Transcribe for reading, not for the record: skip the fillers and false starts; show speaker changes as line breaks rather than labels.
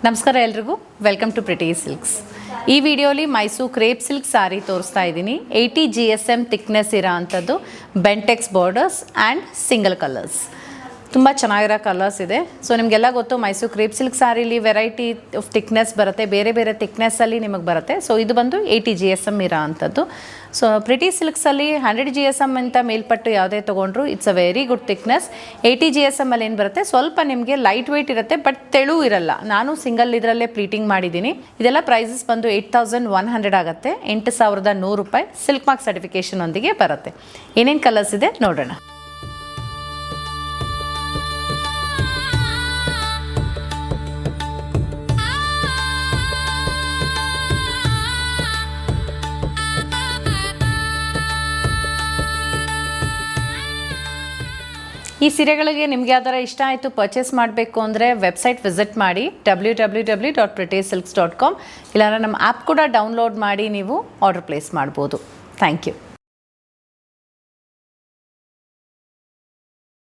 ನಮಸ್ಕಾರ ಎಲ್ರಿಗೂ, welcome to pretty silks. ಈ ವಿಡಿಯೋಲಿ ಮೈಸೂರು ಕ್ರೇಪ್ ಸಿಲ್ಕ್ ಸಾರಿ ತೋರಿಸ್ತಾ ಇದ್ದೀನಿ. 80 GSM ಥಿಕ್ನೆಸ್ ಇರೋ ಅಂಥದ್ದು, Bentex borders and single colours. ತುಂಬ ಚೆನ್ನಾಗಿರೋ ಕಲರ್ಸ್ ಇದೆ. ಸೊ ನಿಮಗೆಲ್ಲ ಗೊತ್ತು, ಮೈಸೂರು ಕ್ರೇಪ್ ಸಿಲ್ಕ್ ಸಾರಿಲಿ ವೆರೈಟಿ ಆಫ್ ಥಿಕ್ನೆಸ್ ಬರುತ್ತೆ, ಬೇರೆ ಬೇರೆ ಥಿಕ್ನೆಸ್ಸಲ್ಲಿ ನಿಮಗೆ ಬರುತ್ತೆ. ಸೊ ಇದು ಬಂದು 80 GSM ಇರೋ ಅಂಥದ್ದು. ಸೊ ಪ್ರಿಟಿ ಸಿಲ್ಕ್ಸಲ್ಲಿ 100 GSM ಅಂತ ಮೇಲ್ಪಟ್ಟು ಯಾವುದೇ ತೊಗೊಂಡ್ರು it's a very good thickness. 80 GSM ಅಲ್ಲಿ ಏನು ಬರುತ್ತೆ, ಸ್ವಲ್ಪ ನಿಮಗೆ ಲೈಟ್ ವೆಯ್ಟ್ ಇರುತ್ತೆ, ಬಟ್ ತೆಳು ಇರಲ್ಲ. ನಾನು ಸಿಂಗಲ್ ಇದರಲ್ಲೇ ಪ್ಲೀಟಿಂಗ್ ಮಾಡಿದ್ದೀನಿ. ಇದೆಲ್ಲ ಪ್ರೈಸಸ್ ಬಂದು 8100 ಆಗುತ್ತೆ. 8100 ರೂಪಾಯಿ ಸಿಲ್ಕ್ ಮಾರ್ಕ್ ಸರ್ಟಿಫಿಕೇಷನ್ ಒಂದಿಗೆ ಬರುತ್ತೆ. ಏನೇನು ಕಲರ್ಸ್ ಇದೆ ನೋಡೋಣ. ಈ ಸೀರೆಗಳಿಗೆ ನಿಮಗೆ ಯಾವ್ದಾರ ಇಷ್ಟ ಆಯಿತು, ಪರ್ಚೇಸ್ ಮಾಡಬೇಕು ಅಂದರೆ ವೆಬ್ಸೈಟ್ ವಿಸಿಟ್ ಮಾಡಿ www.prettysilks.com. ಇಲ್ಲಾಂದರೆ ನಮ್ಮ ಆ್ಯಪ್ ಕೂಡ ಡೌನ್ಲೋಡ್ ಮಾಡಿ ನೀವು ಆರ್ಡರ್ ಪ್ಲೇಸ್ ಮಾಡ್ಬೋದು. Thank you.